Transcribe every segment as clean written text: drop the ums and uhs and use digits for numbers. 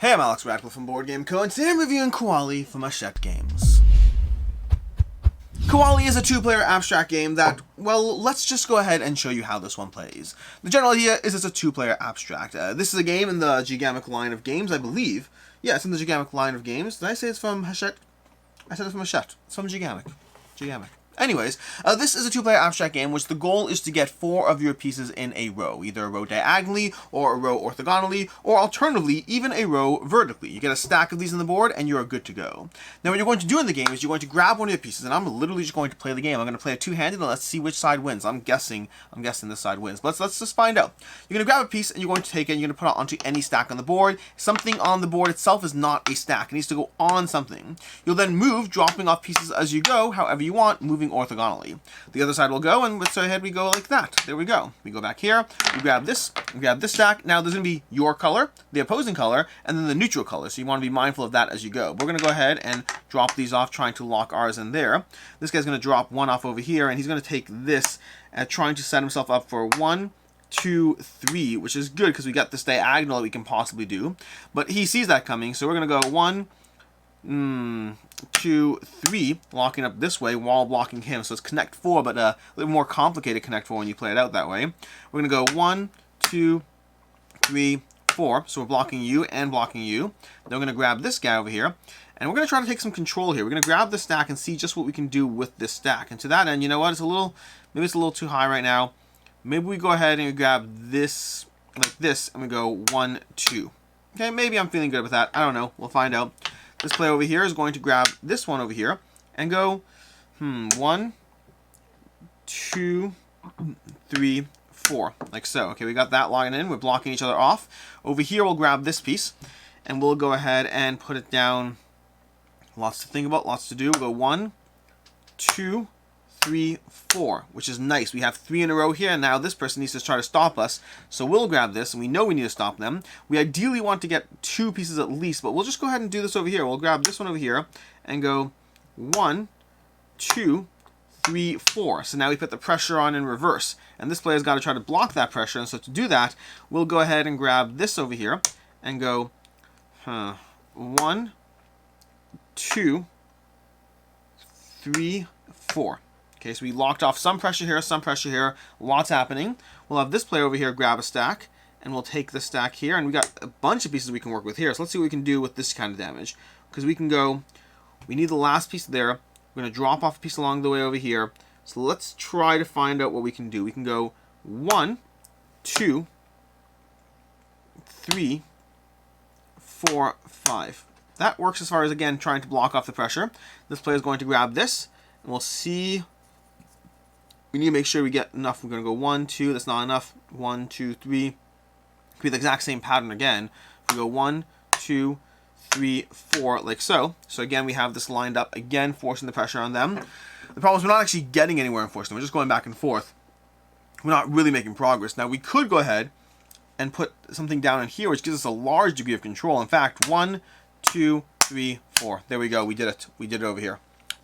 Hey, I'm Alex Radcliffe from Board Game Co. and today I'm reviewing Qawale from Hachette Games. Qawale is a two-player abstract game that, well, let's just go ahead and show you how this one plays. The general idea is it's a two-player abstract. This is a game in the Gigamic line of games, I believe. Yeah, it's in the Gigamic line of games. Did I say it's from Hachette? I said it's from Hachette. It's from Gigamic. Anyways, this is a two-player abstract game which the goal is to get 4 of your pieces in a row, either a row diagonally, or a row orthogonally, or alternatively, even a row vertically. You get a stack of these on the board, and you're good to go. Now, what you're going to do in the game is you're going to grab one of your pieces, and I'm literally just going to play the game. I'm going to play a two-handed, and let's see which side wins. I'm guessing this side wins, but let's just find out. You're going to grab a piece, and you're going to take it, and you're going to put it onto any stack on the board. Something on the board itself is not a stack. It needs to go on something. You'll then move, dropping off pieces as you go, however you want, moving orthogonally. The other side will go, and so ahead we go like that. There we go. We go back here, we grab this stack. Now there's going to be your color, the opposing color, and then the neutral color, so you want to be mindful of that as you go. We're going to go ahead and drop these off, trying to lock ours in there. This guy's going to drop one off over here, and he's going to take this, trying to set himself up for 1, 2, 3, which is good because we got this diagonal that we can possibly do. But he sees that coming, so we're going to go 1, 2, 3, locking up this way while blocking him. So it's connect 4, but a little more complicated connect 4 when you play it out that way. We're going to go 1, 2, 3, 4. So we're blocking you and blocking you. Then we're going to grab this guy over here. And we're going to try to take some control here. We're going to grab the stack and see just what we can do with this stack. And to that end, you know what? Maybe it's a little too high right now. Maybe we go ahead and grab this like this, and we go 1, 2. Okay, maybe I'm feeling good with that. I don't know. We'll find out. This player over here is going to grab this one over here and go 1, 2, 3, 4, like so. Okay, we got that logging in. We're blocking each other off. Over here, we'll grab this piece, and we'll go ahead and put it down. Lots to think about, lots to do. We'll go 1, 2, 3, 4, which is nice. We have 3 in a row here, and now this person needs to try to stop us. So we'll grab this, and we know we need to stop them. We ideally want to get 2 pieces at least, but we'll just go ahead and do this over here. We'll grab this one over here and go 1, 2, 3, 4. So now we put the pressure on in reverse, and this player's got to try to block that pressure. And so to do that, we'll go ahead and grab this over here and go 1, 2, 3, 4. Okay, so we locked off some pressure here, lots happening. We'll have this player over here grab a stack, and we'll take the stack here, and we got a bunch of pieces we can work with here. So let's see what we can do with this kind of damage. Because we need the last piece there. We're going to drop off a piece along the way over here. So let's try to find out what we can do. We can go 1, 2, 3, 4, 5. That works as far as, again, trying to block off the pressure. This player is going to grab this, and we'll see. We need to make sure we get enough. We're going to go 1, 2. That's not enough. 1, 2, 3. Could be the exact same pattern again. We go 1, 2, 3, 4, like so. So again, we have this lined up again, forcing the pressure on them. The problem is we're not actually getting anywhere in forcing them. We're just going back and forth. We're not really making progress. Now we could go ahead and put something down in here, which gives us a large degree of control. In fact, 1, 2, 3, 4. There we go. We did it. We did it over here.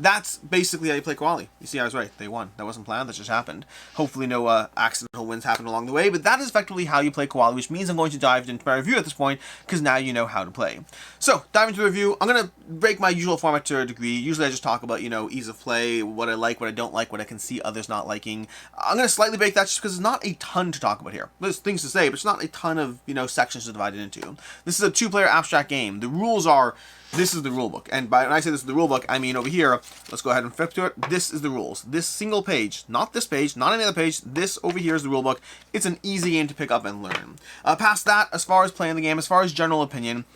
That's basically how you play Qawale. You see, I was right. They won. That wasn't planned. That just happened. Hopefully no accidental wins happened along the way, but that is effectively how you play Qawale, which means I'm going to dive into my review at this point, because now you know how to play. So, diving into the review, I'm going to break my usual format to a degree. Usually I just talk about, ease of play, what I like, what I don't like, what I can see others not liking. I'm going to slightly break that just because there's not a ton to talk about here. There's things to say, but it's not a ton of, sections to divide it into. This is a two-player abstract game. The rules are... This is the rulebook, and when I say this is the rulebook, I mean over here, let's go ahead and flip to it. This is the rules. This single page, not this page, not any other page, this over here is the rulebook. It's an easy game to pick up and learn. Past that, as far as playing the game, as far as general opinion,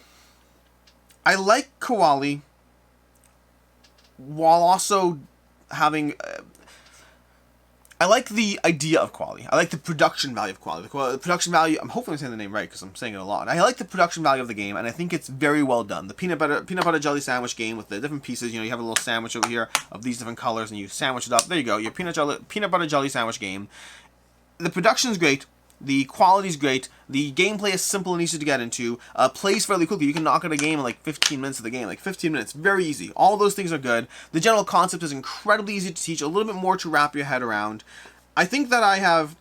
I like Qawale while also having... I like the idea of Qawale. I like the production value of Qawale. The production value, I'm hopefully saying the name right because I'm saying it a lot. I like the production value of the game, and I think it's very well done. The peanut butter jelly sandwich game with the different pieces. You have a little sandwich over here of these different colors, and you sandwich it up. There you go. Your peanut butter jelly sandwich game. The production is great. The quality is great. The gameplay is simple and easy to get into. Plays fairly quickly. You can knock out a game in like 15 minutes of the game. Like 15 minutes. Very easy. All those things are good. The general concept is incredibly easy to teach. A little bit more to wrap your head around. I think that I have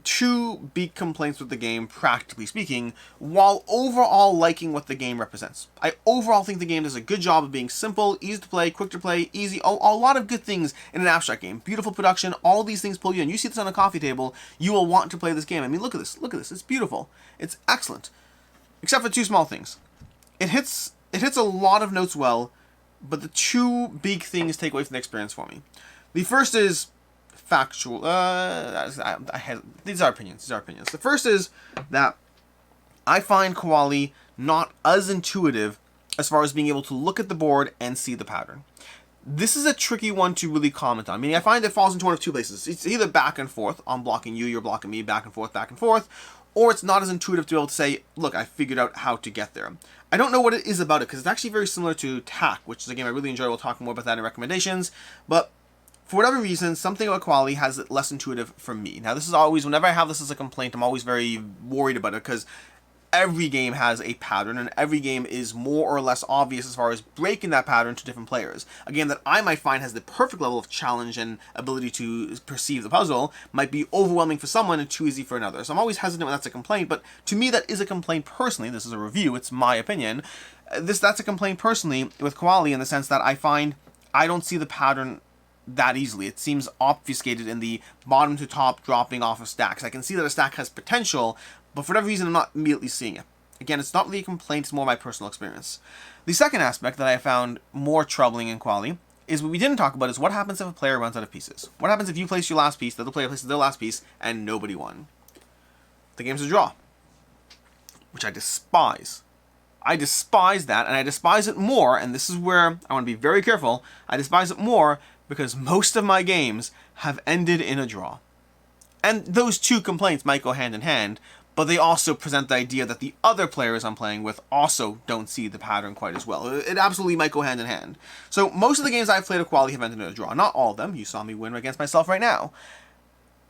two big complaints with the game, practically speaking, while overall liking what the game represents. I overall think the game does a good job of being simple, easy to play, quick to play, easy, a lot of good things in an abstract game. Beautiful production, all these things pull you in. You see this on a coffee table, you will want to play this game. I mean, look at this, it's beautiful. It's excellent. Except for two small things. It hits a lot of notes well, but the two big things take away from the experience for me. The first is factual. These are opinions. The first is that I find Qawale not as intuitive as far as being able to look at the board and see the pattern. This is a tricky one to really comment on. I mean, I find it falls into one of two places. It's either back and forth. I'm blocking you, you're blocking me, back and forth. Or it's not as intuitive to be able to say, look, I figured out how to get there. I don't know what it is about it, because it's actually very similar to Tak, which is a game I really enjoy. We'll talk more about that in recommendations. But for whatever reason, something about Qawale has it less intuitive for me. Now, this is always, whenever I have this as a complaint, I'm always very worried about it, because every game has a pattern, and every game is more or less obvious as far as breaking that pattern to different players. A game that I might find has the perfect level of challenge and ability to perceive the puzzle might be overwhelming for someone and too easy for another. So I'm always hesitant when that's a complaint, but to me that is a complaint personally. This is a review, it's my opinion. That's a complaint personally with Qawale in the sense that I find I don't see the pattern that easily. It seems obfuscated in the bottom to top dropping off of stacks. I can see that a stack has potential, but for whatever reason I'm not immediately seeing it. Again, it's not really a complaint, it's more my personal experience. The second aspect that I found more troubling in Qawale is what we didn't talk about is what happens if a player runs out of pieces. What happens if you place your last piece, the other player places their last piece, and nobody won? The game's a draw. Which I despise. I despise that, and I despise it more, and this is where I want to be very careful, I despise it more because most of my games have ended in a draw. And those two complaints might go hand in hand, but they also present the idea that the other players I'm playing with also don't see the pattern quite as well. It absolutely might go hand in hand. So most of the games I've played of Qawale have ended in a draw. Not all of them. You saw me win against myself right now.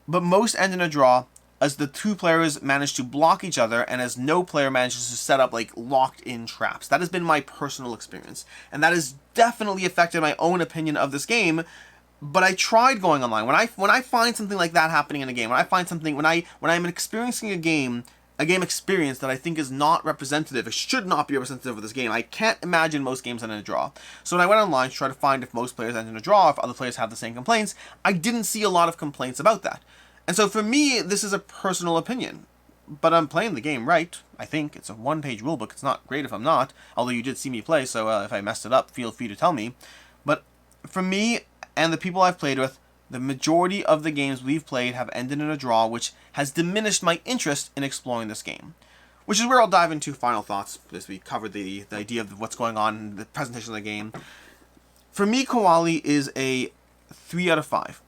But most end in a draw as the two players manage to block each other and as no player manages to set up like locked in traps. That has been my personal experience. And that has definitely affected my own opinion of this game. But I tried going online. When I find something like that happening in a game, when I'm experiencing a game experience that I think is not representative, it should not be representative of this game, I can't imagine most games end in a draw. So when I went online to try to find if most players end in a draw, if other players have the same complaints, I didn't see a lot of complaints about that. And so for me, this is a personal opinion. But I'm playing the game right, I think. It's a one-page rulebook. It's not great if I'm not. Although you did see me play, so if I messed it up, feel free to tell me. But for me and the people I've played with, the majority of the games we've played have ended in a draw, which has diminished my interest in exploring this game. Which is where I'll dive into final thoughts, as we covered the idea of what's going on in the presentation of the game. For me, Qawale is a 3 out of 5.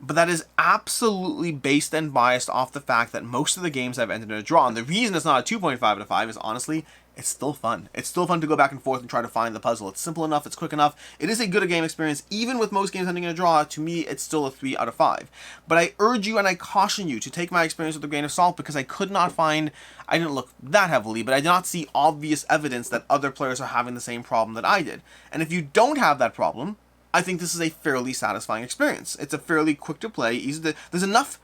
But that is absolutely based and biased off the fact that most of the games have ended in a draw. And the reason it's not a 2.5 out of 5 is honestly, it's still fun. It's still fun to go back and forth and try to find the puzzle. It's simple enough, it's quick enough. It is a good game experience. Even with most games ending in a draw, to me, it's still a 3 out of 5. But I urge you and I caution you to take my experience with a grain of salt because I could not find, I didn't look that heavily, but I did not see obvious evidence that other players are having the same problem that I did. And if you don't have that problem, I think this is a fairly satisfying experience. It's a fairly quick to play, easy to, there's enough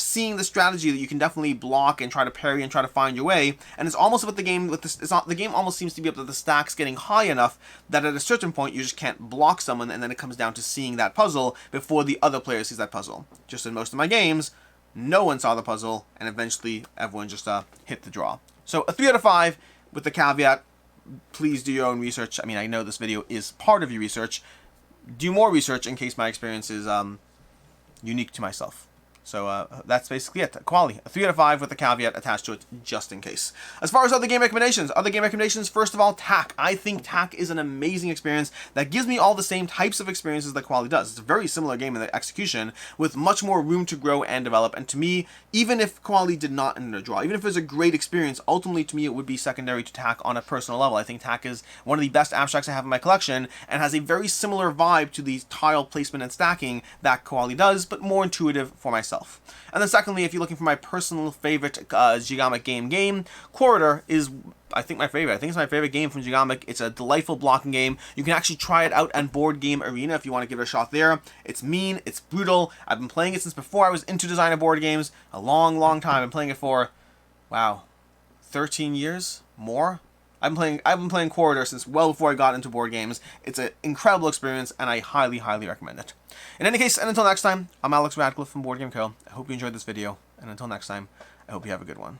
seeing the strategy that you can definitely block and try to parry and try to find your way. And it's almost about the game with this, the game almost seems to be up to the stacks getting high enough that at a certain point you just can't block someone, and then it comes down to seeing that puzzle before the other player sees that puzzle. Just in most of my games, no one saw the puzzle, and eventually everyone just hit the draw. So a 3 out of 5 with the caveat, please do your own research. I mean, I know this video is part of your research. Do more research in case my experience is unique to myself. So that's basically it. Qawale, a 3 out of 5 with a caveat attached to it, just in case. As far as other game recommendations, first of all, Tak. I think Tak is an amazing experience that gives me all the same types of experiences that Qawale does. It's a very similar game in the execution, with much more room to grow and develop. And to me, even if Qawale did not end in a draw, even if it was a great experience, ultimately to me it would be secondary to Tak on a personal level. I think Tak is one of the best abstracts I have in my collection, and has a very similar vibe to the tile placement and stacking that Qawale does, but more intuitive for myself. itself. And then secondly, if you're looking for my personal favorite Gigamic game, Corridor is, I think, my favorite. I think it's my favorite game from Gigamic. It's a delightful blocking game. You can actually try it out on Board Game Arena if you want to give it a shot there. It's mean, it's brutal. I've been playing it since before I was into design of board games. A long, long time. I've been playing it for, wow, 13 years? More? I've been playing Corridor since well before I got into board games. It's an incredible experience, and I highly, highly recommend it. In any case, and until next time, I'm Alex Radcliffe from Board Game Co. I hope you enjoyed this video, and until next time, I hope you have a good one.